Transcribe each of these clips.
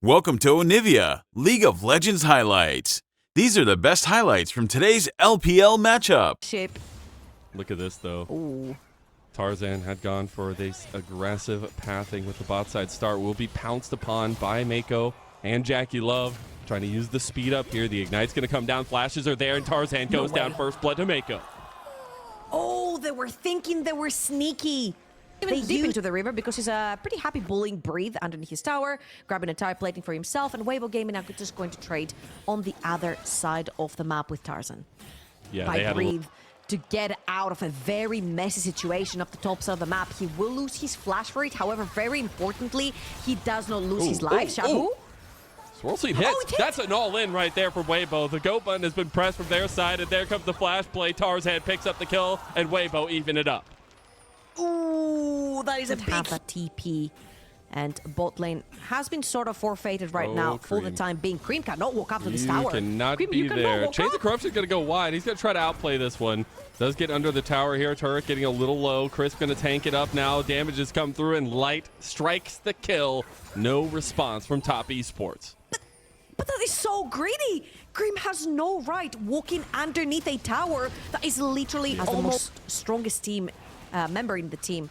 Welcome to Onivia, League of Legends highlights. These are the best highlights from today's LPL matchup. Ship. Look at this, though. Ooh. Tarzan had gone for this aggressive pathing with the bot side start. Will be pounced upon by Mako and Jackie Love. Trying to use the speed up here. The Ignite's going to come down. Flashes are there, and Tarzan goes down first blood to Mako. Oh, they were thinking they were sneaky. They deep into the river because he's pretty happy bullying Breathe underneath his tower, grabbing a tire plating for himself, and Weibo Gaming now just going to trade on the other side of the map with Tarzan. Yeah, by Breathe to get out of a very messy situation up the top side of the map. He will lose his flash for it. However, very importantly, he does not lose his life. Shahu? Swirl Seed hits. That's an all-in right there for Weibo. The go button has been pressed from their side, and there comes the flash play. Tarzan picks up the kill, and Weibo even it up. Ooh, that is a big... have a TP. And bot lane has been sort of forfeited right now for the time being. Cream cannot walk up to this tower. Cannot be there. Chains of Corruption is going to go wide. He's going to try to outplay this one. Does get under the tower here. Turret getting a little low. Chris going to tank it up now. Damage has come through, and Light strikes the kill. No response from top esports. But that is so greedy. Cream has no right walking underneath a tower that is literally the most strongest team member in the team.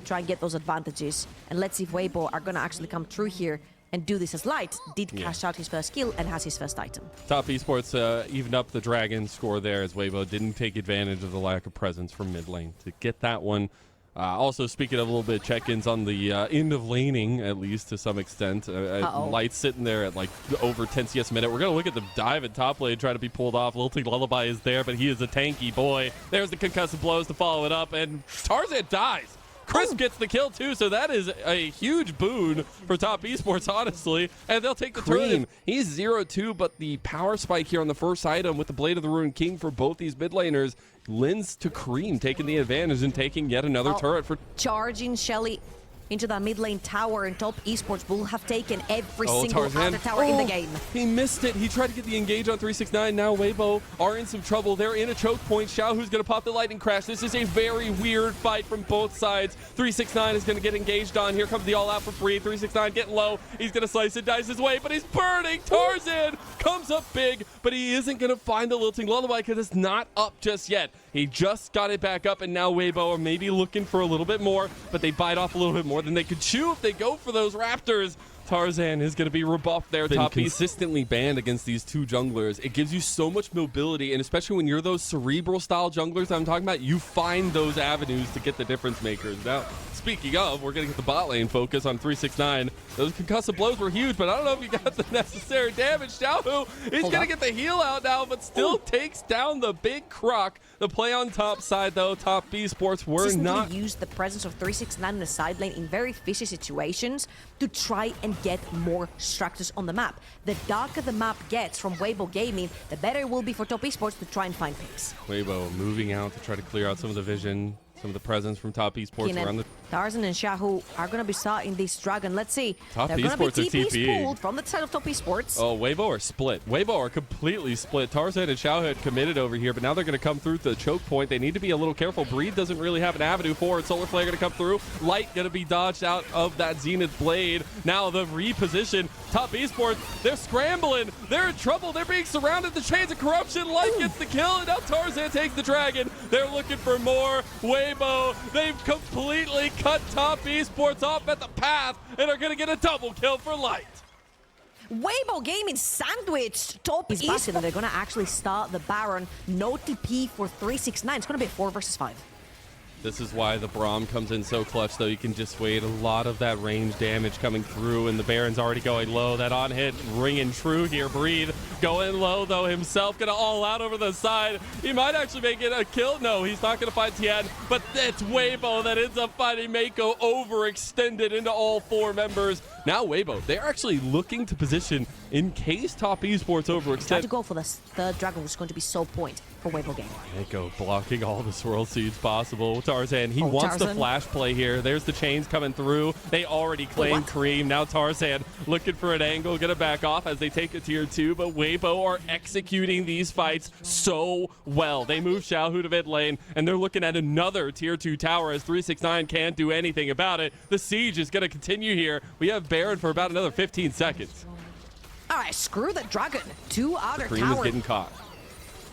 Try and get those advantages, and let's see if Weibo are gonna actually come through here and do this as Light did cash out his first kill and has his first item. Top esports evened up the Dragon score there as Weibo didn't take advantage of the lack of presence from mid lane to get that one. Also, speaking of a little bit of check-ins on the end of laning, at least to some extent. Light sitting there at like over 10 CS a minute. We're going to look at the dive at top lane, trying to be pulled off. Lilting Lullaby is there, but he is a tanky boy. There's the concussive blows to follow it up, and Tarzan dies. Chris gets the kill too, so that is a huge boon for top esports, honestly. And they'll take the turn. He's 0-2, but the power spike here on the first item with the Blade of the Ruined King for both these mid laners lends to Cream taking the advantage and taking yet another turret for charging Shelly into that mid lane tower, and top esports will have taken every single other tower in the game. He missed it. He tried to get the engage on 369. Now Weibo are in some trouble. They're in a choke point. Xiaohu's going to pop the lightning crash. This is a very weird fight from both sides. 369 is going to get engaged on. Here comes the all out for free. 369 getting low. He's going to slice and dice his way, but he's burning. Tarzan comes up big, but he isn't going to find the Lilting Lullaby because it's not up just yet. He just got it back up, and now Weibo are maybe looking for a little bit more, but they bite off a little bit more than they could chew if they go for those Raptors. Tarzan is going to be rebuffed there. Top consistently banned against these two junglers. It gives you so much mobility, and especially when you're those cerebral style junglers I'm talking about, you find those avenues to get the difference makers. Now, speaking of, we're going to get the bot lane focus on 369. Those concussive blows were huge, but I don't know if you got the necessary damage. Xiaohu is going to get the heal out now, but still takes down the big croc. The play on top side, though, top esports were not used the presence of 369 in the side lane in very fishy situations to try and get more structures on the map. The darker the map gets from Weibo Gaming, the better it will be for top esports to try and find picks. Weibo moving out to try to clear out some of the vision, some of the presence from top esports around the... Tarzan and Xiaohu are going to be starting this dragon. Let's see. Top They're esports going to be TP'ing. pulled from the side of top esports. Oh, Weibo are split. Weibo are completely split. Tarzan and Xiaohu had committed over here, but now they're going to come through the choke point. They need to be a little careful. Breathe doesn't really have an avenue forward. Solar Flare going to come through. Light going to be dodged out of that Zenith Blade. Now the reposition. Top esports, they're scrambling. They're in trouble. They're being surrounded. The Chains of Corruption. Light gets the kill, and now Tarzan takes the dragon. They're looking for more. Weibo, they've completely cut top esports off at the path and are going to get a double kill for Light. Weibo Gaming sandwiched top esports. They're going to actually start the Baron. No TP for 369. It's going to be a 4 versus 5. This is why the Braum comes in so clutch, though. You can just wait a lot of that range damage coming through, and the Baron's already going low. That on-hit ringing true here. Breathe going low, though, himself. Going to all out over the side. He might actually make it a kill. No, he's not going to find Tian, but it's Weibo that ends up finding Mako overextended into all 4 members. Now Weibo, they're actually looking to position in case top esports overextend. Try to go for the third dragon, which is going to be so point for Weibo Gaming. Mako blocking all the swirl seeds possible. Tarzan, he wants the flash play here. There's the chains coming through. They already claimed Cream. Now Tarzan looking for an angle, gonna back off as they take a tier 2, but Weibo are executing these fights so well. They move Xiaohu to mid lane, and they're looking at another tier 2 tower as 369 can't do anything about it. The siege is gonna continue here. We have Baron for about another 15 seconds. All right, screw the dragon. 2 outer Cream tower. is getting caught.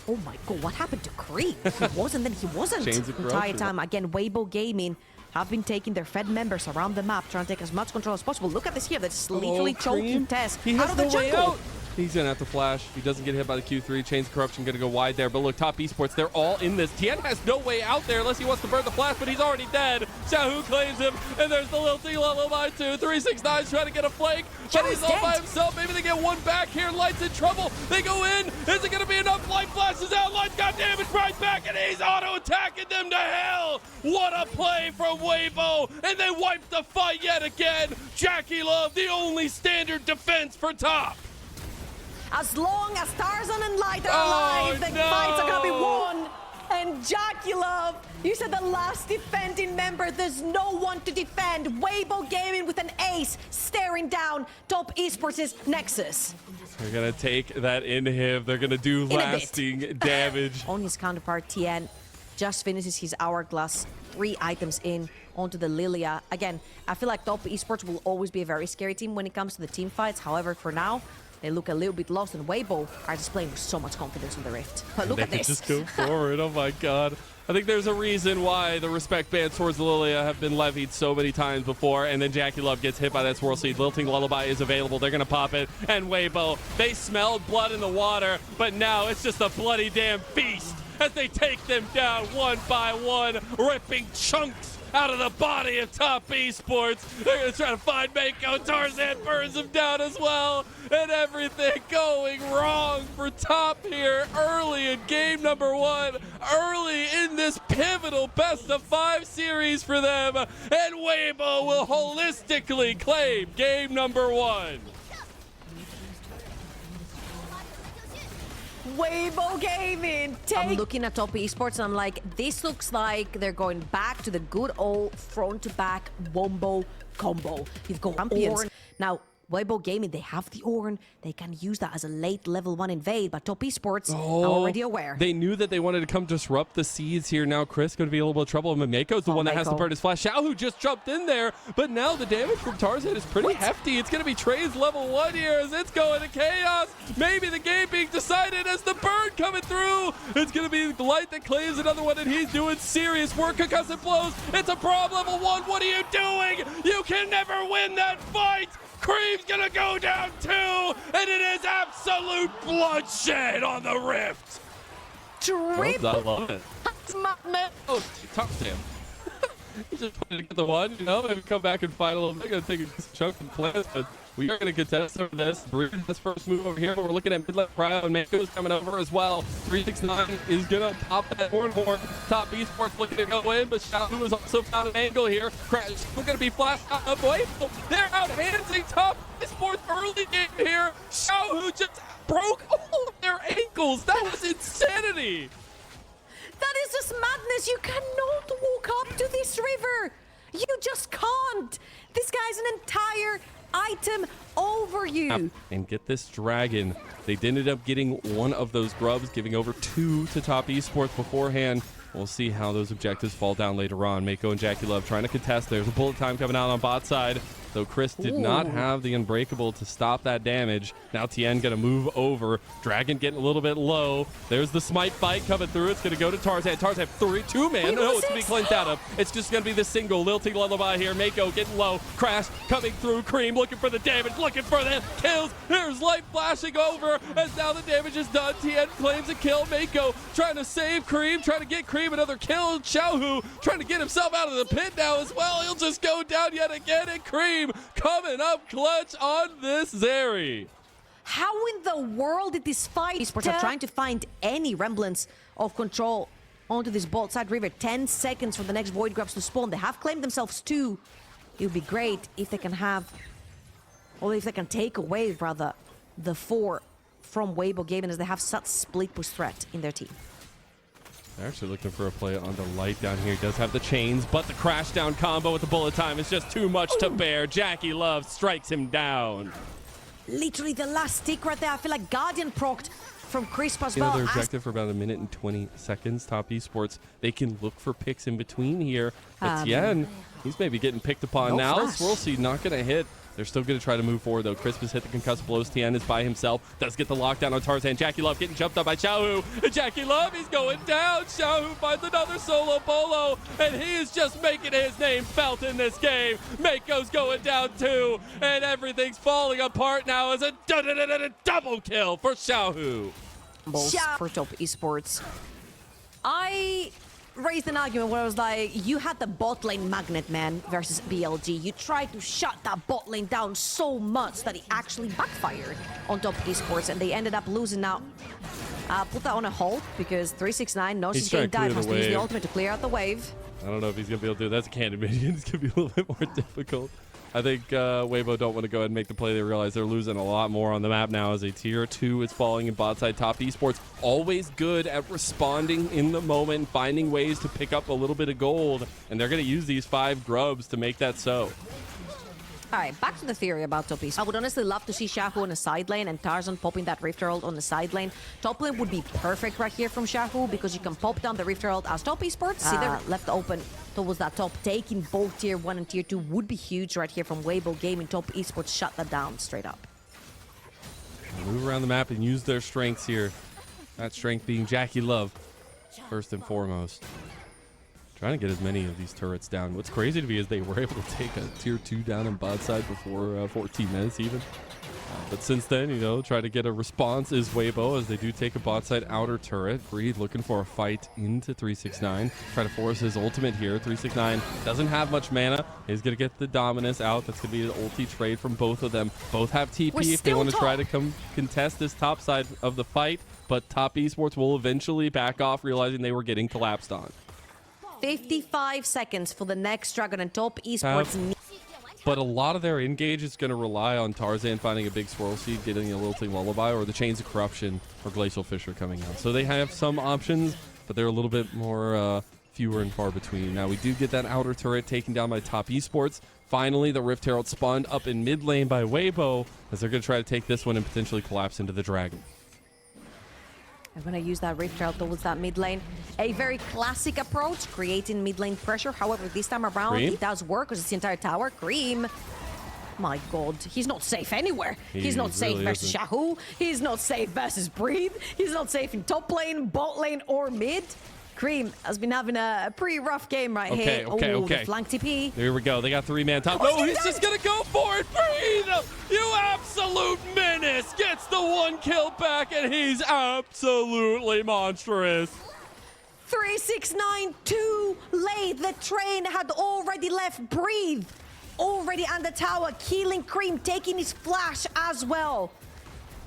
Oh my god, what happened to Cream? He wasn't, then he wasn't. Chains of The entire corruption. time. Again, Weibo Gaming have been taking their Fed members around the map, trying to take as much control as possible. Look at this here. That's literally choking TES He out has of the no way jungle. out. He's going to have to flash. He doesn't get hit by the Q3. Chains of Corruption going to go wide there. But look, top esports, they're all in this. Tien has no way out there unless he wants to burn the flash, but he's already dead. Xiaohu claims him, and there's the little Lullaby too. 369 trying to get a flank, but he's all by himself. Maybe they get one back here. Light's in trouble. They go in. Is it going to be enough? Light flashes out. Light's got damage right back, and he's auto-attacking them to hell. What a play from Weibo, and they wipe the fight yet again. Jackie Love, the only standard defense for top. As long as Tarzan and Light are alive, the fights are gonna be won. And Jackie Love, you said the last defending member. There's no one to defend. Weibo Gaming with an ace staring down top esports' Nexus. They're gonna take that inhib. They're gonna do lasting damage. On his counterpart, Tien just finishes his hourglass. 3 items in onto the Lilia. Again, I feel like top esports will always be a very scary team when it comes to the team fights. However, for now, they look a little bit lost, and Weibo are displaying with so much confidence in the Rift. But look at this. Just go forward. Oh my god. I think there's a reason why the respect bans towards Lilia have been levied so many times before, and then Jackie Love gets hit by that swirl seed. Lilting Lullaby is available. They're going to pop it, and Weibo, they smelled blood in the water, but now it's just a bloody damn feast as they take them down one by one, ripping chunks out of the body of top esports. They're going to try to find Mako. Tarzan burns him down as well. And everything going wrong for top here early in game number 1. Early in this pivotal best-of-5 series for them. And Weibo will holistically claim game number 1. Weibo Gaming. I'm looking at top esports and I'm like, this looks like they're going back to the good old front-to-back wombo combo. You've got champions. Now, Weibo Gaming, they have the Ornn. They can use that as a late level 1 invade, but top esports are already aware. They knew that they wanted to come disrupt the seeds here. Now Chris going to be a little bit of trouble. Mameko's the one that has to burn his flash. Xiaohu just jumped in there, but now the damage from Tarzan is pretty hefty. It's going to be Trey's level 1 here as it's going to chaos. Maybe the game being decided as the burn coming through. It's going to be Light that claims another one, and he's doing serious work. Concussive blows. It's a Braum level 1. What are you doing? You can never win that fight. Cream's gonna go down too, and it is absolute bloodshed on the Rift. Triple. I love it. Oh, top him. He just wanted to get the one, you know, maybe come back and fight a little bit. Gonna take a chunk of plans, but we are gonna contest over this. This first move over here, but we're looking at mid-left cryo, and Mako's coming over as well. 369 is gonna pop that horn. Top esports looking to go in, but Xiaohu has also found an angle here. Crash, we're gonna be flashed out of way. They're out-handing top esports early game here. Xiaohu just broke all of their ankles. That was insanity. That is just madness. You cannot walk up to this river. You just can't. This guy's an entire item over you. And get this dragon. They ended up getting one of those grubs, giving over 2 to top esports beforehand. We'll see how those objectives fall down later on. Mako and Jackie Love trying to contest. There's a bullet time coming out on bot side, though Chris did not have the Unbreakable to stop that damage. Now Tien going to move over. Dragon getting a little bit low. There's the smite fight coming through. It's going to go to Tarzan. Tarzan 2-man. No, it's going to be cleansed out of. It's just going to be the single. Lilting Lullaby here. Mako getting low. Crash coming through. Cream looking for the damage. Looking for the kills. There's light flashing over as now the damage is done. Tien claims a kill. Mako trying to save Cream. Trying to get Cream another kill. Xiaohu trying to get himself out of the pit now as well. He'll just go down yet again. And Cream coming up clutch on this Zeri. How in the world did this fight? Esports are trying to find any remnants of control onto this bolt side river. 10 seconds for the next void grabs to spawn. They have claimed themselves 2. It would be great if they can have, or if they can take away rather, the 4 from Weibo Gaming, as they have such split push threat in their team. They're actually looking for a play on the Light down here. He does have the chains, but the crash down combo with the bullet time is just too much to bear. Jackie Love strikes him down. Literally the last stick right there. I feel like Guardian procced from Crisp as well. Another objective for about 1 minute and 20 seconds. Top esports, they can look for picks in between here. But Tien, he's maybe getting picked upon now. Flash. Swirl Seed not going to hit They're still going to try to move forward, though. Crispus hit the concussive blows. TN is by himself. Does get the lockdown on Tarzan. Jackie Love getting jumped up by Xiaohu. And Jackie Love, he's going down. Xiaohu finds another solo bolo, and he is just making his name felt in this game. Mako's going down too, and everything's falling apart now as a double kill for Xiaohu. For top esports. I raised an argument where I was like, you had the bot lane magnet, man, versus BLG. You tried to shut that bot lane down so much that it actually backfired on top esports, and they ended up losing now. Put that on a hold because 369 knows he's getting dive, has to use the ultimate to clear out the wave. I don't know if he's going to be able to do that. That's a cannon minion. It's going to be a little bit more difficult. I think Weibo don't want to go ahead and make the play. They realize they're losing a lot more on the map now as a tier 2 is falling in bot side. Top esports always good at responding in the moment, finding ways to pick up a little bit of gold, and they're going to use these 5 grubs to make that so. All right, back to the theory about top esports. I would honestly love to see Xiaohu on the side lane and Tarzan popping that Rift Herald on the side lane. Top lane would be perfect right here from Xiaohu because you can pop down the Rift Herald as top esports. See, they're left open towards that top. Taking both tier 1 and tier 2 would be huge right here from Weibo Gaming. Top esports shut that down straight up. Move around the map and use their strengths here. That strength being Jackie Love, first and foremost. Trying to get as many of these turrets down. What's crazy to me is they were able to take a tier 2 down in bot side before 14 minutes even. But since then, you know, try to get a response is Weibo as they do take a bot side outer turret. Breed looking for a fight into 369. Try to force his ultimate here. 369 doesn't have much mana. He's going to get the Dominus out. That's going to be an ulti trade from both of them. Both have TP if they want to try to come contest this top side of the fight. But top esports will eventually back off, realizing they were getting collapsed on. 55 seconds for the next Dragon, and top esports. But a lot of their engage is going to rely on Tarzan finding a big swirl seed, getting a lilting lullaby, or the Chains of Corruption or Glacial Fissure coming out. So they have some options, but they're a little bit more fewer and far between. Now we do get that outer turret taken down by top esports. Finally, the Rift Herald spawned up in mid lane by Weibo as they're going to try to take this one and potentially collapse into the Dragon. I'm going to use that Rift Herald towards that mid lane. A very classic approach, creating mid lane pressure. However, this time around, it does work because it's the entire tower. Cream. My God, he's not safe anywhere. He's not safe versus Xiaohu. He's not safe versus Breathe. He's not safe in top lane, bot lane, or mid. Cream has been having a pretty rough game right here. The flank TP. There we go. They got 3-man top. No, he's just going to go for it. Breathe! You absolute menace! Gets the 1 kill back, and he's absolutely monstrous. 369 too late. The train had already left. Breathe. Already on the tower. Killing Cream, taking his flash as well.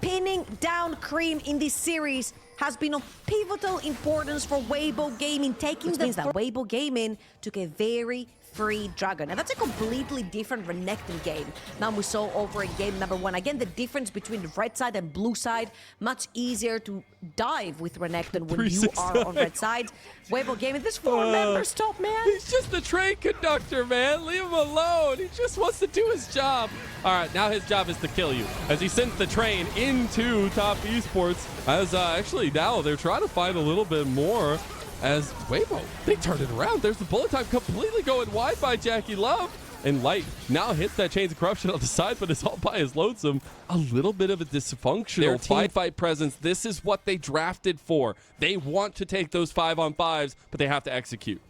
Pinning down Cream in this series has been of pivotal importance for Weibo Gaming, which means that Weibo Gaming took a very free Dragon. And that's a completely different Renekton game now we saw over in game number 1. Again, the difference between the red side and blue side, much easier to dive with Renekton when you are on red side. Weibo Gaming, there's 4 members top, man. He's just a train conductor, man. Leave him alone. He just wants to do his job. All right, now his job is to kill you as he sends the train into top esports. As actually now they're trying to find a little bit more. As Weibo, they turned it around. There's the bullet time completely going wide by Jackie Love. And Light now hits that Chains of Corruption on the side, but it's all by his lonesome. A little bit of a dysfunctional team fight presence. This is what they drafted for. They want to take those 5-on-5s, but they have to execute.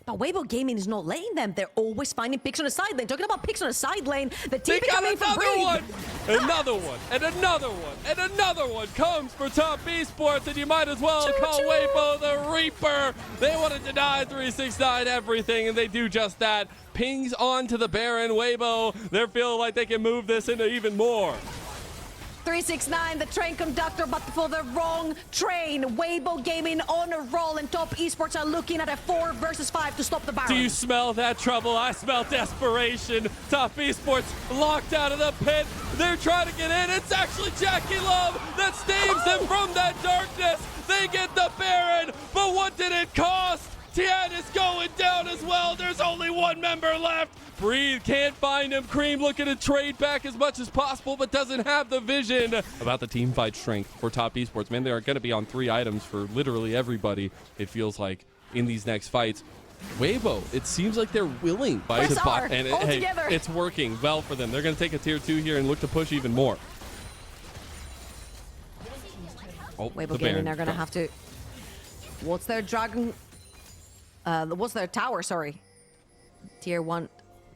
But Weibo Gaming is not letting them. They're always finding picks on the side lane. Talking about picks on the side lane, the team coming from one, another one, and another one, and another one comes for top esports, and you might as well call Weibo the Reaper. They want to deny 369 everything, and they do just that. Pings onto the Baron. Weibo, they're feeling like they can move this into even more. 369, the train conductor, but for the wrong train. Weibo Gaming on a roll, and top esports are looking at a 4 versus 5 to stop the Baron. Do you smell that trouble? I smell desperation. Top esports locked out of the pit. They're trying to get in. It's actually Jackie Love that saves them from that darkness. They get the Baron, but what did it cost? TES is going down as well. There's only 1 member left. Breathe can't find him. Cream looking to trade back as much as possible, but doesn't have the vision. About the team fight strength for top esports, man, they are going to be on 3 items for literally everybody, it feels like, in these next fights. Weibo, it seems like they're willing to bot, and it's working well for them. They're going to take a tier 2 here and look to push even more. Oh, Weibo Gaming, they're going to have to... What's their dragon... what's their tower, sorry. Tier 1,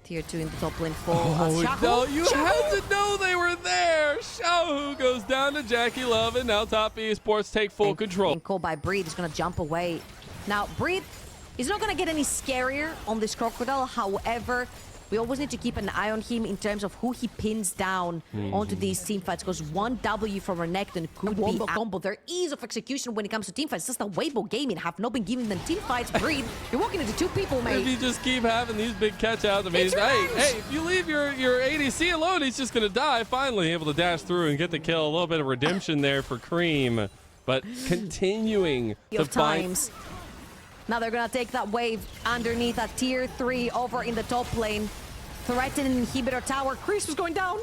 tier 2 in the top lane for Oh, no, you had to know they were there. Xiaohu goes down to Jackie Love, and now Top Esports take full control. Called by Breathe is going to jump away. Now, Breathe is not going to get any scarier on this Crocodile. However, we always need to keep an eye on him in terms of who he pins down onto these team fights, because one W from Renekton could be a combo. Their ease of execution when it comes to team fights, just that Weibo Gaming have not been giving them team fights. Breathe, you're walking into 2 people, mate. If you just keep having these big catch-outs, I mean, hey, if you leave your ADC alone, he's just going to die. Finally able to dash through and get the kill. A little bit of redemption there for Cream, but continuing to fight. Now they're going to take that wave underneath at tier 3 over in the top lane. Threatening inhibitor tower. Chris was going down.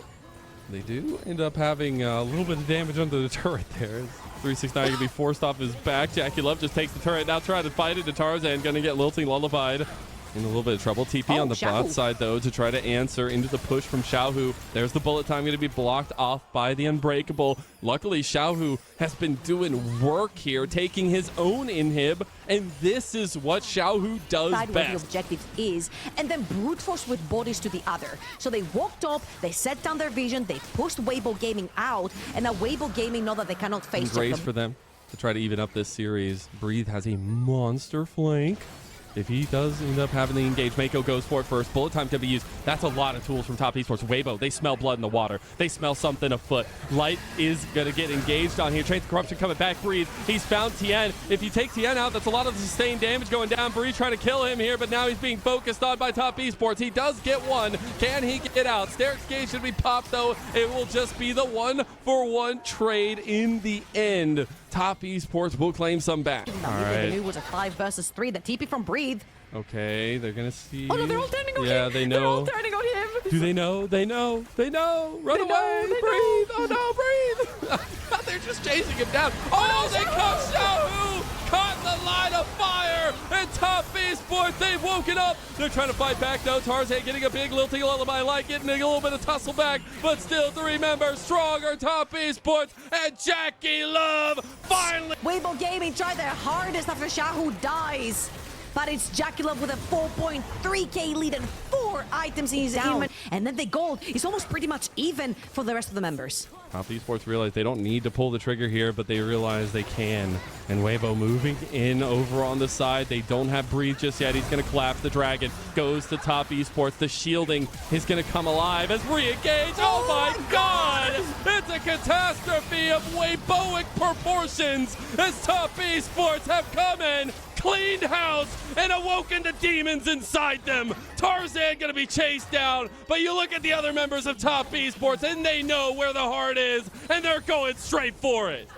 They do end up having a little bit of damage under the turret there. 369 going to be forced off his back. Jackie Love just takes the turret. Now trying to fight it to Tarzan. Going to get Lilting lullified. In a little bit of trouble. TP on the bot side, though, to try to answer into the push from Xiaohu. There's the bullet time going to be blocked off by the Unbreakable. Luckily, Xiaohu has been doing work here, taking his own inhib, and this is what Xiaohu does best. What the objective is, and then brute force with bodies to the other. So they walked up, they set down their vision, they pushed Weibo Gaming out, and now Weibo Gaming know that they cannot face them. Grace for them to try to even up this series. Breathe has a monster flank. If he does end up having the engage, Mako goes for it first. Bullet time can be used. That's a lot of tools from Top Esports. Weibo, they smell blood in the water. They smell something afoot. Light is going to get engaged on here. Chains of Corruption coming back. Breathe. He's found Tien. If you take Tien out, that's a lot of sustained damage going down. Breathe trying to kill him here, but now he's being focused on by Top Esports. He does get one. Can he get out? Steric's Gate should be popped, though. It will just be the 1-for-1 trade in the end. Top Esports will claim some back. All right. It was a 5 versus 3. The TP from Breathe. Okay, they're gonna see. Oh no, they're all turning on him. Yeah, they know. They're all turning on him. Do they know? They know. They know. Run away. Breathe. Oh no, breathe. They're just chasing him down. Oh, they come Xiaohu. Caught the line of fire. And Top Esports, they've woken up. They're trying to fight back though. Tarzan getting a big lilting lullaby, like getting a little bit of tussle back, but still 3 members stronger. Top Esports and Jackie Love finally. Weibo Gaming tried their hardest after Xiaohu dies. But it's Jackie Love with a 4.3k lead and 4 items in his inventory. And then the gold is almost pretty much even for the rest of the members. Top Esports realize they don't need to pull the trigger here, but they realize they can. And Weibo moving in over on the side. They don't have Breathe just yet. He's going to collapse. The Dragon goes to Top Esports. The shielding is going to come alive as re-engage. Oh my God! It's a catastrophe of Weiboic proportions as Top Esports have come in, cleaned house, and awoken the demons inside them. Tarzan gonna be chased down, but you look at the other members of Top Esports and they know where the heart is, and they're going straight for it.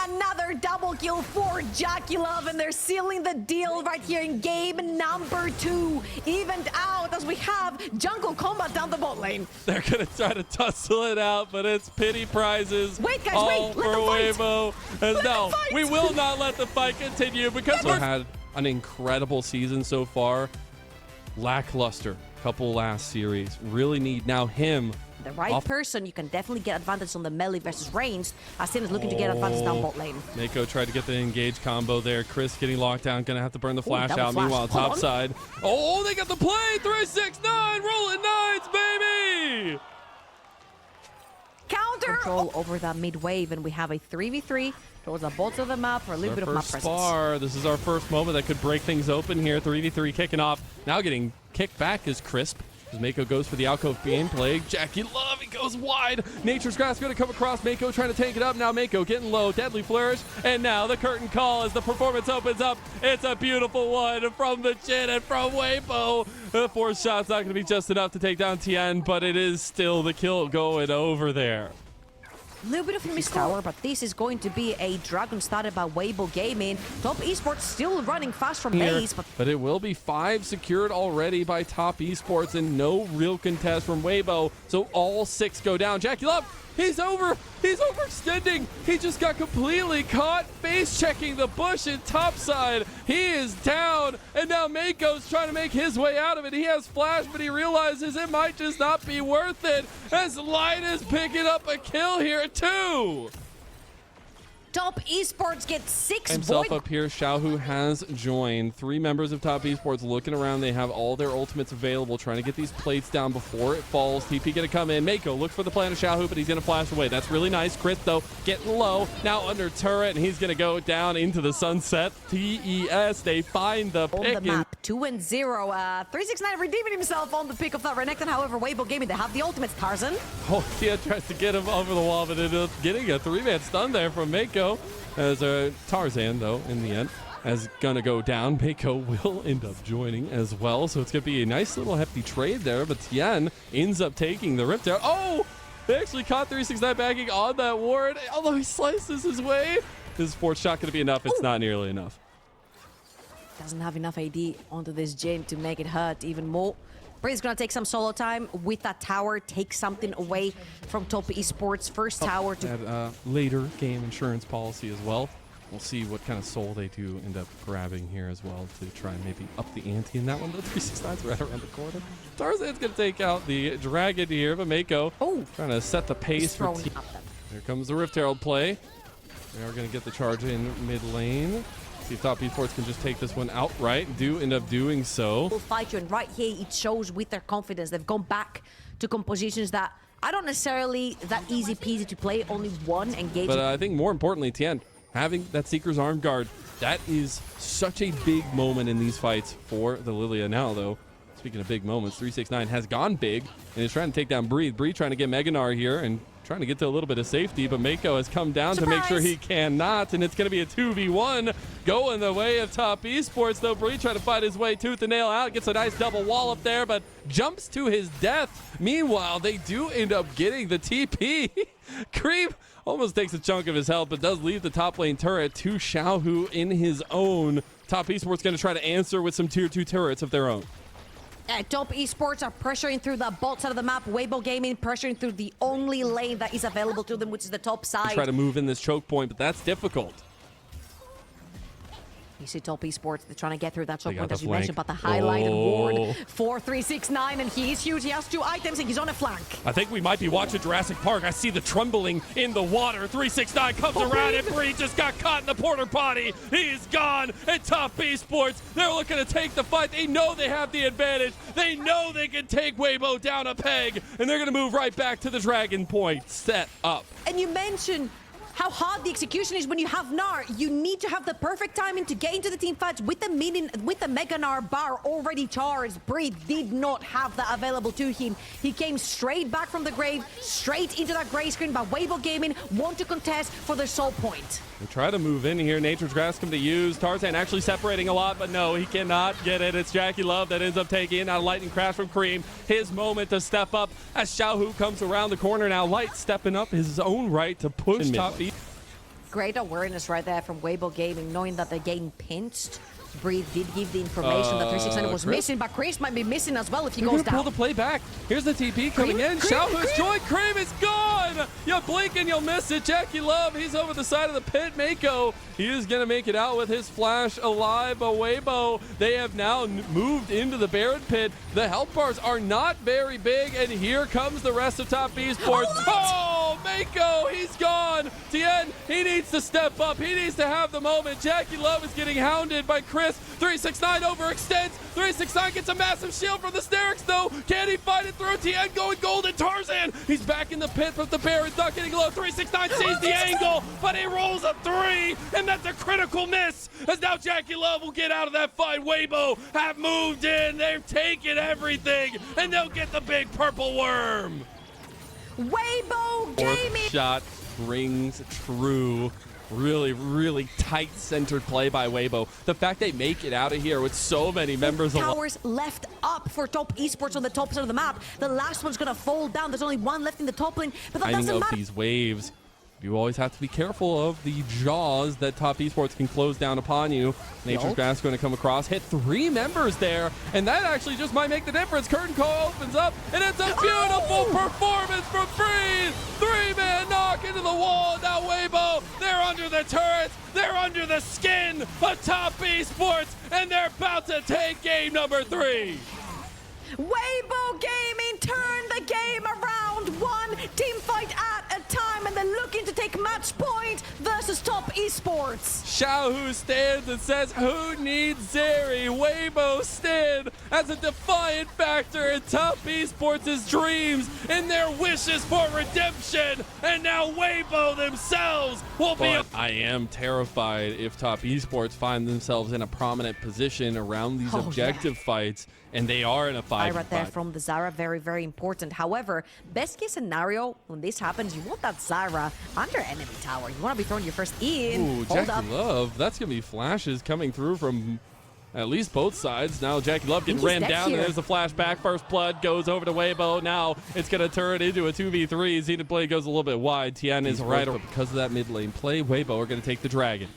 Another double kill for Jackie Love, and they're sealing the deal right here in game number 2. Evened out as we have jungle combat down the bot lane. They're gonna try to tussle it out, but it's pity prizes. Wait, guys, all wait, let for them fight. Weibo. No, we will not let the fight continue because we've had an incredible season so far. Lackluster couple last series. Really need now him. The right person, you can definitely get advantage on the melee versus ranged. As Tim is looking to get advantage down bot lane. Mako tried to get the engage combo there. Chris getting locked down, gonna have to burn the flash out. Meanwhile, top side. Oh, they got the play. 369, rolling nines, baby. Counter control over that mid wave, and we have a 3v3 towards the bottom of the map for a little bit of map presence. This is our first moment that could break things open here. 3v3 kicking off. Now getting kicked back is Crisp. As Mako goes for the alcove gameplay. Jackie Love, he goes wide. Nature's Grass going to come across. Mako trying to tank it up. Now Mako getting low. Deadly Flourish. And now the curtain call as the performance opens up. It's a beautiful one from the chin and from Weibo. The 4th shot's not going to be just enough to take down Tien, but it is still the kill going over there. A little bit of a missed tower, but this is going to be a dragon started by Weibo Gaming. Top Esports still running fast from base, but it will be 5 secured already by Top Esports and no real contest from Weibo. So all 6 go down. Jackie Love, He's overextending. He just got completely caught face checking the bush in topside. He is down, and now Mako's trying to make his way out of it. He has flash, but he realizes it might just not be worth it as Light is picking up a kill here too. Top Esports gets 6 Himself void. up here, Xiaohu has joined. 3 members of Top Esports looking around. They have all their ultimates available, trying to get these plates down before it falls. TP gonna come in. Mako looks for the plan of Xiaohu, but he's gonna flash away. That's really nice. Chris, though, getting low. Now under turret, and he's gonna go down into the sunset. TES, they find the pick. On the map, 2-0. 369 redeeming himself on the pick of that Renekton. However, Weibo Gaming, they have the ultimates. Tarzan. Oh, Tia tries to get him over the wall, but ended up getting a 3-man stun there from Mako. As Tarzan, though, in the end, is gonna go down. Mako will end up joining as well, so it's gonna be a nice little hefty trade there, but Tien ends up taking the rip down. Oh! They actually caught 369 bagging on that ward, although he slices his way. His fourth shot gonna be enough. It's not nearly enough. Doesn't have enough AD onto this Jin to make it hurt even more. Bree's gonna take some solo time with that tower, take something away from Top Esports. First tower to... That later game insurance policy as well. We'll see what kind of soul they do end up grabbing here as well to try and maybe up the ante in that one. The 369's right around the corner. Tarzan's gonna take out the dragon here, but Mako trying to set the pace for T. Here comes the Rift Herald play. They are gonna get the charge in mid lane. See if Top Esports can just take this one outright. Do end up doing so. Will fight you, and right here it shows with their confidence. They've gone back to compositions that are not necessarily that easy peasy to play. Only one engagement. But I think more importantly, Tien, having that Seeker's Arm Guard, that is such a big moment in these fights for the Lilia now, though. Speaking of big moments, 369 has gone big and is trying to take down Breathe. Breathe trying to get Meganar here and trying to get to a little bit of safety, but Mako has come down to make sure he cannot, and it's going to be a 2v1 going the way of Top Esports, though. Breathe trying to fight his way tooth and nail out, gets a nice double wall up there, but jumps to his death. Meanwhile, they do end up getting the TP. Creep almost takes a chunk of his health, but does leave the top lane turret to Xiaohu in his own. Top Esports going to try to answer with some tier 2 turrets of their own. Top Esports are pressuring through the bot side of the map. Weibo Gaming pressuring through the only lane that is available to them, which is the top side. Try to move in this choke point, but that's difficult. You see Top Esports, they're trying to get through that choke point, as you flank. mentioned, but the highlighted ward for 369, and he is huge. He has 2 items, and he's on a flank. I think we might be watching Jurassic Park. I see the trembling in the water. 369 comes around, and Bree just got caught in the porter potty. He's gone, and Top Esports, they're looking to take the fight. They know they have the advantage. They know they can take Weibo down a peg, and they're going to move right back to the Dragon Point set up. And you mentioned how hard the execution is when you have Gnar. You need to have the perfect timing to get into the team fights with the Mega Gnar bar already charged. Breathe did not have that available to him. He came straight back from the grave, straight into that gray screen, but Weibo Gaming want to contest for their soul point. They try to move in here. Nature's Grass come to use. Tarzan actually separating a lot, but no, he cannot get it. It's Jackie Love that ends up taking out a lightning crash from Cream. His moment to step up as Xiaohu comes around the corner now. Light stepping up his own right to push Top E. Great awareness right there from Weibo Gaming, knowing that they're getting pinched. Breathe did give the information that 369 was missing, but Chris might be missing as well if he goes down. Pull the play back. Here's the TP coming in. Xiaohu's joined. Cream is gone. You blink and you'll miss it. Jackie Love, he's over the side of the pit. Mako, he is going to make it out with his flash alive. But Weibo, they have now moved into the Baron pit. The health bars are not very big, and here comes the rest of Top Esports. Oh, Mako, he's gone. Tien, he needs to step up. He needs to have the moment. Jackie Love is getting hounded by Chris. 369 overextends. 369 gets a massive shield from the Sterix, though. Can he fight it through? Tien going golden. Tarzan, he's back in the pit, but the Baron's not getting low. 369 sees the angle, but he rolls a 3, and that's a critical miss. As now Jackie Love will get out of that fight. Weibo have moved in. They've taken everything, and they'll get the big purple worm. Weibo Gaming. Fourth shot rings true. Really, really tight centered play by Weibo. The fact they make it out of here with so many members of towers left up for Top Esports on the top side of the map. The last one's gonna fall down. There's only one left in the top lane, but that doesn't matter. These waves, you always have to be careful of the jaws that Top Esports can close down upon you. Nature's Grass going to come across, hit 3 members there, and that actually just might make the difference. Curtain call opens up, and it's a beautiful performance from Breathe. 3-man Zara turrets. They're under the skin of Top Esports, and they're about to take game number 3. Weibo Gaming turned the game around, one team fight at a time, and they're looking to take match point versus Top Esports. Xiaohu stands and says, who needs Zeri? Weibo stand as a defiant factor in Top Esports' dreams and their wishes for redemption. And now Weibo themselves will be. I am terrified if Top Esports find themselves in a prominent position around these objective fights, and they are in a fight. Right there from the Zara, very, very important. However, best case scenario, when this happens, you want that Zara under enemy tower. You want to be throwing your first in. Ooh, Jackie Love. That's going to be flashes coming through from at least both sides. Now Jackie Love getting ran down. There's the flashback. First blood goes over to Weibo. Now it's going to turn into a 2v3. Zenith play goes a little bit wide. Tian is right over. Because of that mid lane play, Weibo are going to take the dragon.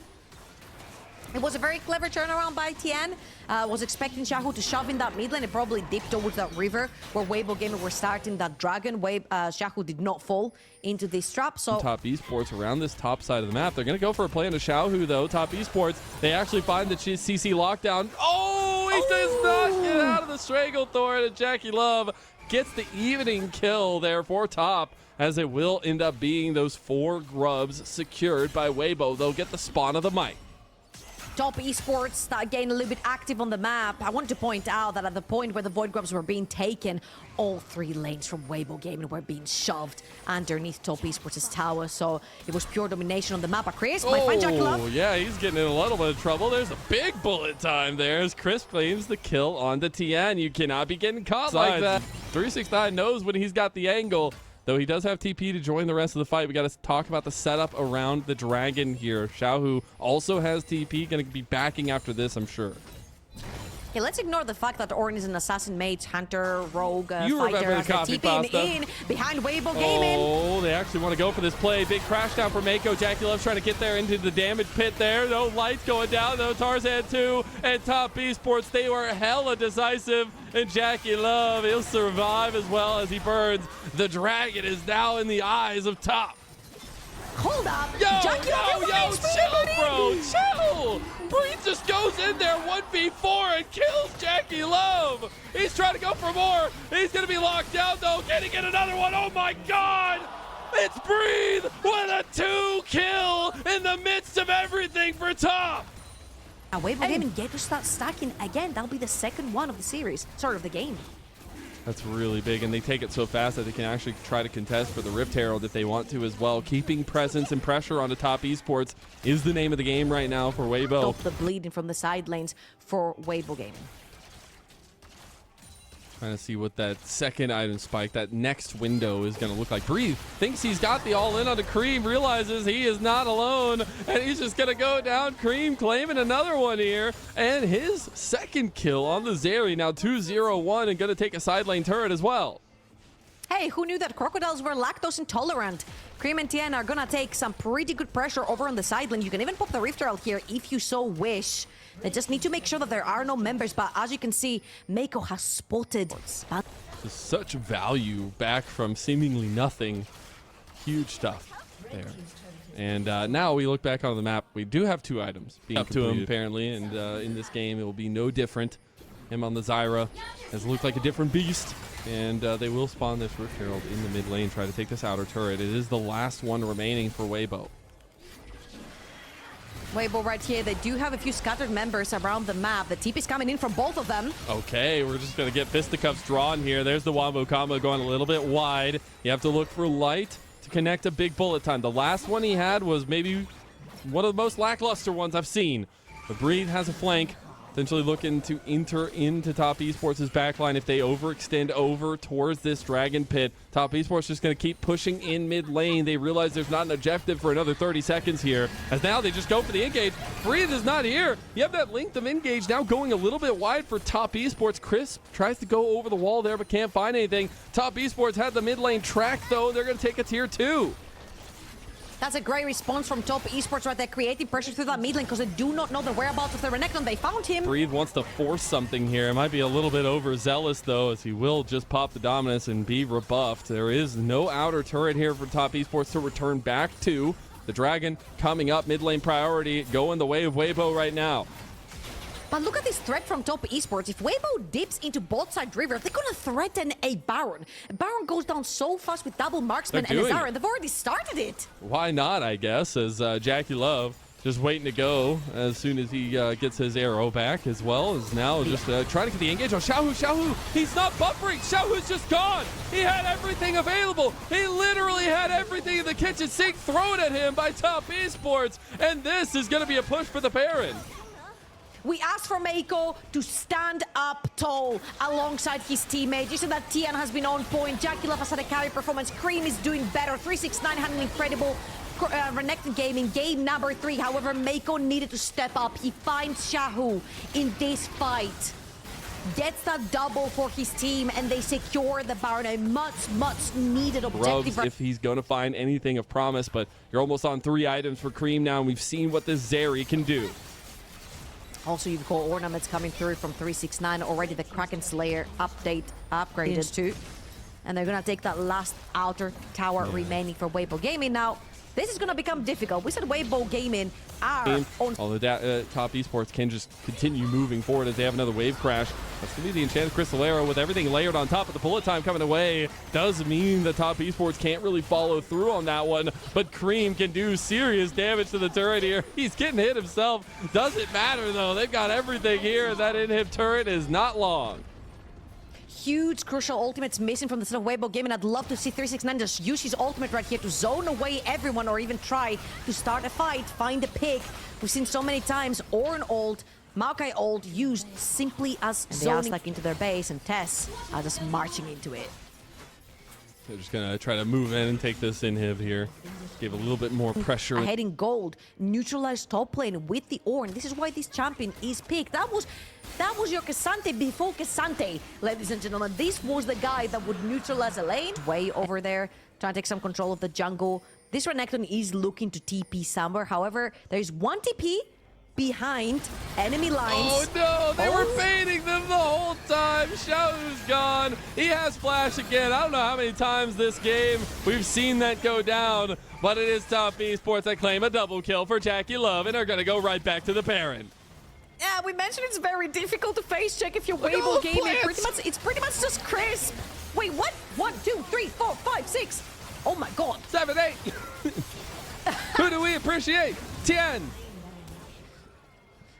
It was a very clever turnaround by Tian. Was expecting Xiaohu to shove in that mid lane. It probably dipped towards that river where Weibo Gaming were starting that dragon. Xiaohu did not fall into this trap. So Top Esports around this top side of the map. They're going to go for a play into Xiaohu, though. Top Esports, they actually find the CC lockdown. Oh, he does not get out of the Stranglethorn, and Jackie Love gets the evening kill there for Top, as it will end up being those 4 grubs secured by Weibo. They'll get the spawn of the might. Top Esports start getting a little bit active on the map. I want to point out that at the point where the Void Grubs were being taken, all 3 lanes from Weibo Gaming were being shoved underneath Top Esports' tower. So it was pure domination on the map. Chris might find Jackie Love. Oh, yeah, he's getting in a little bit of trouble. There's a big bullet time there as Chris claims the kill on the Tian. You cannot be getting caught like that. 369 knows when he's got the angle. Though he does have TP to join the rest of the fight. We got to talk about the setup around the dragon here. Xiaohu also has TP, going to be backing after this, I'm sure. Okay, let's ignore the fact that Ornn is an assassin, mage, hunter, rogue, you fighter, as they're TPing in behind Weibo Gaming. Oh, they actually want to go for this play. Big crash down for Mako. Jackie Love's trying to get there into the damage pit there. No lights going down, though. Tarzan 2 and Top Esports, they were hella decisive. And Jackie Love, he'll survive as well as he burns. The dragon is now in the eyes of Top. Hold up. Jackie Love, chill, bro. Chill. Breed just goes in there 1v4 and kills Jackie Love. He's trying to go for more. He's going to be locked down, though. Can he get another one? Oh, my God. It's Breathe with a 2 kill in the midst of everything for Top. Now, Weibo Gaming get to start stacking again. That'll be the second one of the series, sort of the game. That's really big, and they take it so fast that they can actually try to contest for the Rift Herald if they want to as well. Keeping presence and pressure onto Top Esports is the name of the game right now for Weibo. Stop the bleeding from the side lanes for Weibo Gaming. Trying to see what that second item spike, that next window is going to look like. Breathe thinks he's got the all-in on the Cream, realizes he is not alone, and he's just going to go down. Cream claiming another one here, and his second kill on the Zeri. Now 2-0-1 and going to take a side lane turret as well. Hey, who knew that crocodiles were lactose intolerant? Cream and Tian are gonna take some pretty good pressure over on the side lane. You can even pop the Rift Herald here if you so wish. They just need to make sure that there are no members, but as you can see, Mako has spotted. Such value back from seemingly nothing. Huge stuff there. And now we look back on the map. We do have 2 items being up to him, apparently, and in this game it will be no different. Him on the Zyra has looked like a different beast, and they will spawn this Rift Herald in the mid lane, try to take this outer turret. It is the last one remaining for Weibo. Weibo right here, they do have a few scattered members around the map. The TP is coming in from both of them. Okay, we're just going to get fisticuffs drawn here. There's the Wombo combo going a little bit wide. You have to look for light to connect a big bullet time. The last one he had was maybe one of the most lackluster ones I've seen. But Breathe has a flank. Potentially looking to enter into Top Esports' backline if they overextend over towards this Dragon Pit. Top Esports just going to keep pushing in mid lane. They realize there's not an objective for another 30 seconds here, as now they just go for the engage. Breathe is not here. You have that length of engage now going a little bit wide for Top Esports. Chris tries to go over the wall there but can't find anything. Top Esports had the mid lane tracked, though. They're going to take a tier 2. That's a great response from Top Esports right there, creating pressure through that mid lane because they do not know the whereabouts of the Renekton. They found him. Breathe wants to force something here. It might be a little bit overzealous, though, as he will just pop the dominance and be rebuffed. There is no outer turret here for Top Esports to return back to. The Dragon coming up, mid lane priority, going the way of Weibo right now. But look at this threat from top esports. If Weibo dips into bot side river, they're gonna threaten a Baron. Baron goes down so fast with double marksman and Azara, and they've already started it. Why not, I guess, as Jackie Love just waiting to go as soon as he gets his arrow back, as well as now just trying to get the engage on Xiaohu. He's not buffering. Xiaohu's just gone. He had everything available. He literally had everything in the kitchen sink thrown at him by top esports, and this is going to be a push for the Baron. We asked for Meiko to stand up tall alongside his teammate. You see that Tian has been on point. Jackie Love has had a carry performance. Cream is doing better. 369 had an incredible Renekton Gaming game number 3. However, Meiko needed to step up. He finds Xiaohu in this fight. Gets that double for his team, and they secure the Baron. A much needed objective. If he's going to find anything of promise, but you're almost on 3 items for Cream now, and we've seen what this Zeri can do. Also, you've got ornaments coming through from 369. Already the Kraken Slayer upgraded too. And they're going to take that last outer tower remaining for Weibo Gaming. Now, this is going to become difficult. We said Weibo Gaming are on... Although top esports can just continue moving forward as they have another wave crash. That's going to be the Enchanted Crystal Arrow with everything layered on top of the bullet time coming away. Does mean the top esports can't really follow through on that one, but Cream can do serious damage to the turret here. He's getting hit himself. Doesn't matter though. They've got everything here. That inhib turret is not long. Huge crucial ultimates missing from the set of Weibo Gaming. I'd love to see 369 just use his ultimate right here to zone away everyone, or even try to start a fight, find a pick. We've seen so many times Orin ult, Maokai ult used simply as zoning like into their base, and TES are just marching into it. They're just gonna try to move in and take this inhib here. Give a little bit more pressure. Ahead in gold, neutralized top lane with the Ornn. This is why this champion is picked. That was your Cassante before Cassante, ladies and gentlemen. This was the guy that would neutralize a lane. Way over there, trying to take some control of the jungle. This Renekton is looking to TP somewhere. However, there's one TP behind enemy lines. Oh no, they were fading them the whole time. Xiaohu's gone. He has flash again. I don't know how many times this game we've seen that go down, but it is top esports that claim a double kill for Jackie Love and are going to go right back to the Baron. Yeah, we mentioned it's very difficult to face check if you're Weibo Gaming. It's pretty much just crisp. Wait, what? 1, 2, 3, 4, 5, 6. Oh my god. 7, 8. Who do we appreciate? 10.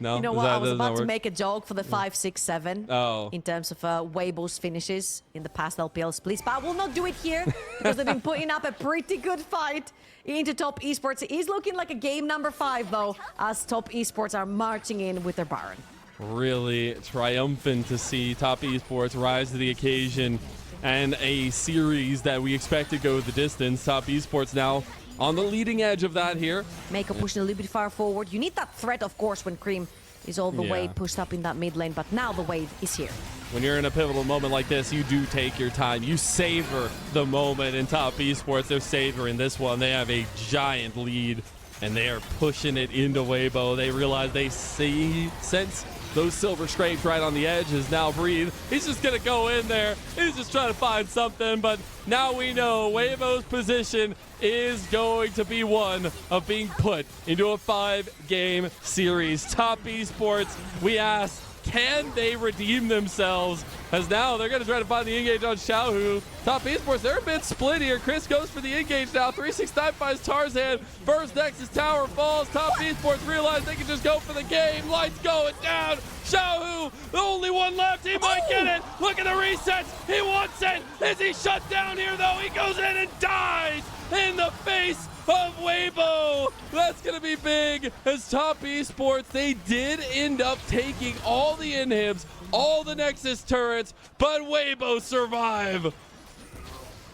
No, you know what? I was about to make a joke for the 5, 6, 7 in terms of Weibo's finishes in the past LPL splits, but I will not do it here because they've been putting up a pretty good fight into top esports. It is looking like a game number 5 though, as top esports are marching in with their Baron. Really triumphant to see top esports rise to the occasion, and a series that we expect to go the distance. Top esports now on the leading edge of that here. Meiko pushing a little bit far forward. You need that threat, of course, when Cream is all the way pushed up in that mid lane, but now the wave is here. When you're in a pivotal moment like this, you do take your time. You savor the moment. In top esports, they're savoring this one. They have a giant lead, and they are pushing it into Weibo. They realize they sense those silver scrapes right on the edge. Is now Breathe. He's just going to go in there. He's just trying to find something, but now we know Weibo's position is going to be one of being put into a 5-game series. Top esports, we ask, can they redeem themselves? As now they're going to try to find the engage on Xiaohu. Top esports, they're a bit split here. Chris goes for the engage now. 369 finds Tarzan. First Nexus tower falls. Top esports realize they can just go for the game. Lights going down. Xiaohu, the only one left. He might get it. Look at the resets. He wants it. Is he shut down here though? He goes in and dies in the face of Weibo. That's going to be big, as top esports, they did end up taking all the inhibs, all the Nexus turrets, but Weibo survive.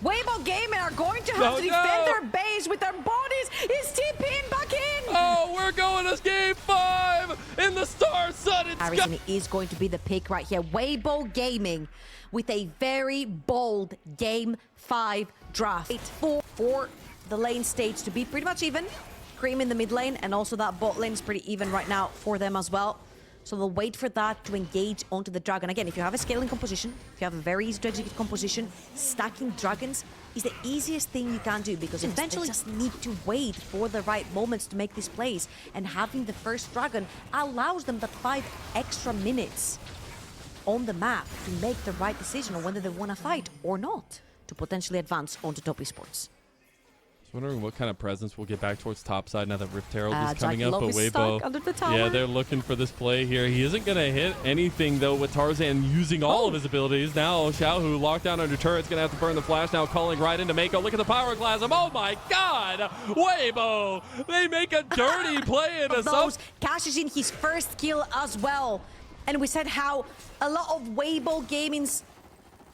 Weibo Gaming are going to have to defend their base with their bodies. He's TPing back in. Oh, we're going to game 5 in the Star-Studded sky. Harrison is going to be the pick right here. Weibo Gaming with a very bold game 5 draft. For the lane stage to be pretty much even. Cream in the mid lane, and also that bot lane is pretty even right now for them as well. So they'll wait for that to engage onto the dragon. Again, if you have a scaling composition, if you have a very easy to execute composition, stacking dragons is the easiest thing you can do, because eventually you just need to wait for the right moments to make these plays. And having the first dragon allows them that 5 extra minutes on the map to make the right decision on whether they want to fight or not to potentially advance onto top esports. Wondering what kind of presence we'll get back towards top side now that Rift Herald is coming up, but Weibo Weibo, under the tower. yeah, they're looking for this play here. He isn't going to hit anything, though, with Tarzan using all of his abilities. Now, Xiaohu locked down under turret's going to have to burn the flash now, calling right into Mako. Look at the pyroclasm. Oh, my God. Weibo, they make a dirty play into some... Cashes in his first kill as well. And we said how a lot of Weibo Gaming's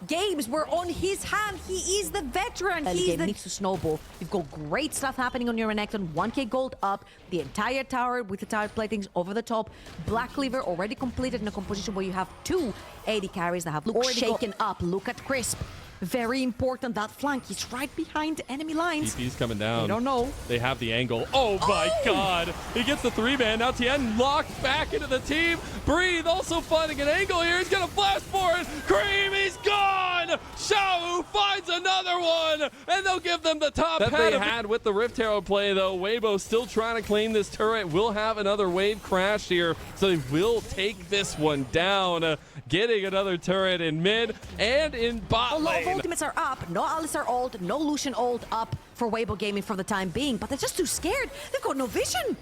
games were on his hand. He is the veteran. He needs to snowball. You've got great stuff happening on your Renekton. 1k gold up, the entire tower with the tower platings over the top. Black Cleaver already completed in a composition where you have 2 AD carries that have already shaken up. Look at Crisp. Very important, that flank. He's right behind enemy lines. TP's coming down. I don't know. They have the angle. Oh my God. He gets the 3-man. Now Tien locked back into the team. Breathe also finding an angle here. He's going to flash for it. Cream, he's gone. Xiao finds another one. And they'll give them the top that they had with the Rift Herald play, though. Weibo still trying to claim this turret. Will have another wave crash here. So they will take this one down. Getting another turret in mid and in bot lane. Ultimates are up. No Alistar ult, no Lucian ult up for Weibo Gaming for the time being, but they're just too scared. They've got no vision.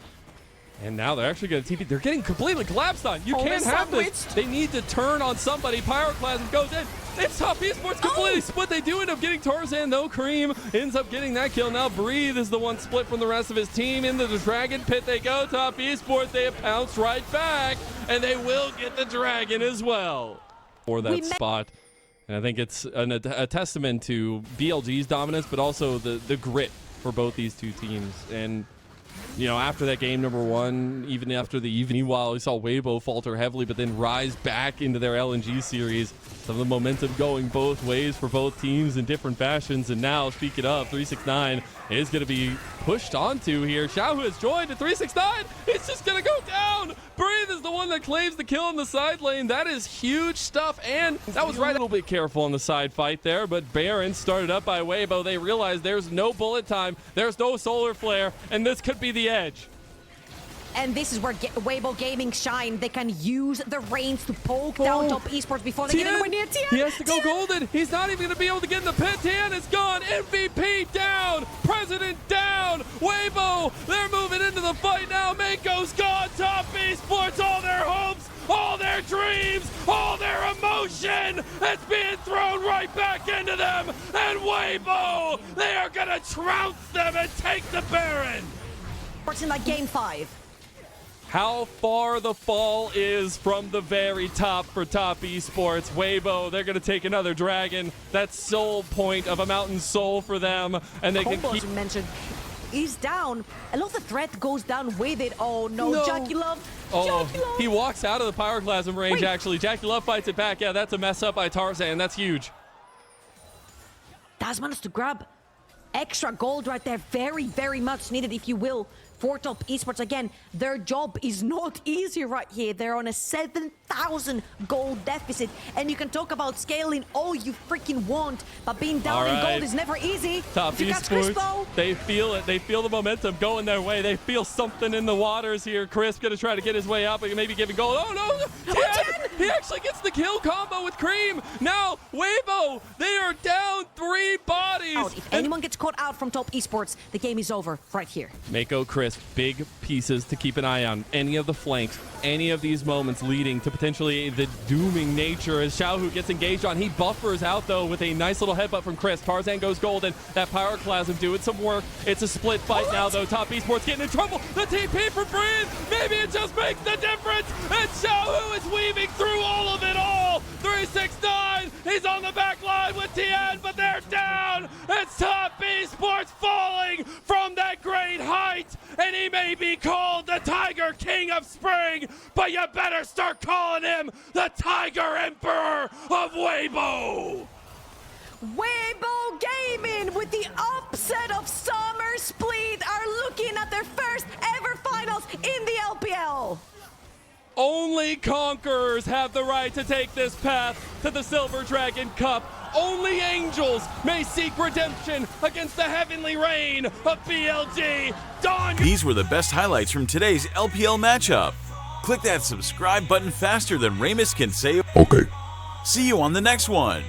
And now they're actually going to TP. They're getting completely collapsed on. You can't have this. They need to turn on somebody. Pyroclasm goes in. It's top esports completely split. They do end up getting Tarzan, though. Cream ends up getting that kill. Now Breathe is the one split from the rest of his team. Into the dragon pit they go. Top esports, they have pounced right back. And they will get the dragon as well for that spot. And I think it's a testament to BLG's dominance, but also the grit for both these two teams. And, you know, after that game number 1, even after the evening, while we saw Weibo falter heavily, but then rise back into their LNG series, some of the momentum going both ways for both teams in different fashions. And now, speaking of, 369 is going to be pushed onto here. Xiao has joined at 369. It's just going to go down. Breathe is the one that claims the kill in the side lane. That is huge stuff. And that was right. A little bit careful on the side fight there, but Baron started up by Weibo. They realized there's no bullet time. There's no solar flare, and this could be the edge. And this is where Weibo Gaming shine. They can use the reins to poke down top esports before they get anywhere near Tien. He has to go golden. He's not even going to be able to get in the pit. Tien is gone. MVP down. President down. Weibo, they're moving into the fight now. Mako's gone. Top esports, all their hopes, all their dreams, all their emotion is being thrown right back into them. And Weibo, they are going to trounce them and take the Baron. In like game 5. How far the fall is from the very top for top esports. Weibo, they're going to take another dragon. That's soul point of a mountain soul for them. And they can keep... mentioned is down. A lot of the threat goes down with it. Oh, no. Jackie Love. Oh, Jackie Love. He walks out of the pyroclasm range, actually. Jackie Love fights it back. Yeah, that's a mess up by Tarzan. That's huge. That's managed to grab extra gold right there. Very, very much needed, if you will, for top esports. Again, their job is not easy right here. They're on a 7,000 gold deficit, and you can talk about scaling all you freaking want, but being down in gold is never easy. Top esports, they feel it. They feel the momentum going their way. They feel something in the waters here. Crisp gonna try to get his way out, but maybe giving gold. Oh no! Tien! He actually gets the kill combo with Cream. Now Weibo, they are down 3 bodies. If anyone gets caught out from top esports, the game is over right here. Mako, Crisp, big pieces to keep an eye on. Any of the flanks, any of these moments leading to potentially the dooming nature as Xiaohu gets engaged on. He buffers out, though, with a nice little headbutt from Chris. Tarzan goes golden. That pyroclasm doing some work. It's a split fight now, though. Top esports getting in trouble. The TP for Breathe. Maybe it just makes the difference. And Xiaohu is weaving through all of it all. 369. He's on the back line with Tien, but they're down. It's top esports falling from that great height. And he may be called the Tiger King of Spring, but you better start calling him the Tiger Emperor of Weibo. Weibo Gaming, with the upset of Summer Split, are looking at their first ever finals in the LPL. Only Only conquerors have the right to take this path to the Silver Dragon Cup. Only angels may seek redemption against the heavenly reign of BLG. Dawn! These were the best highlights from today's LPL matchup. Click that subscribe button faster than Ramus can say. Okay. See you on the next one.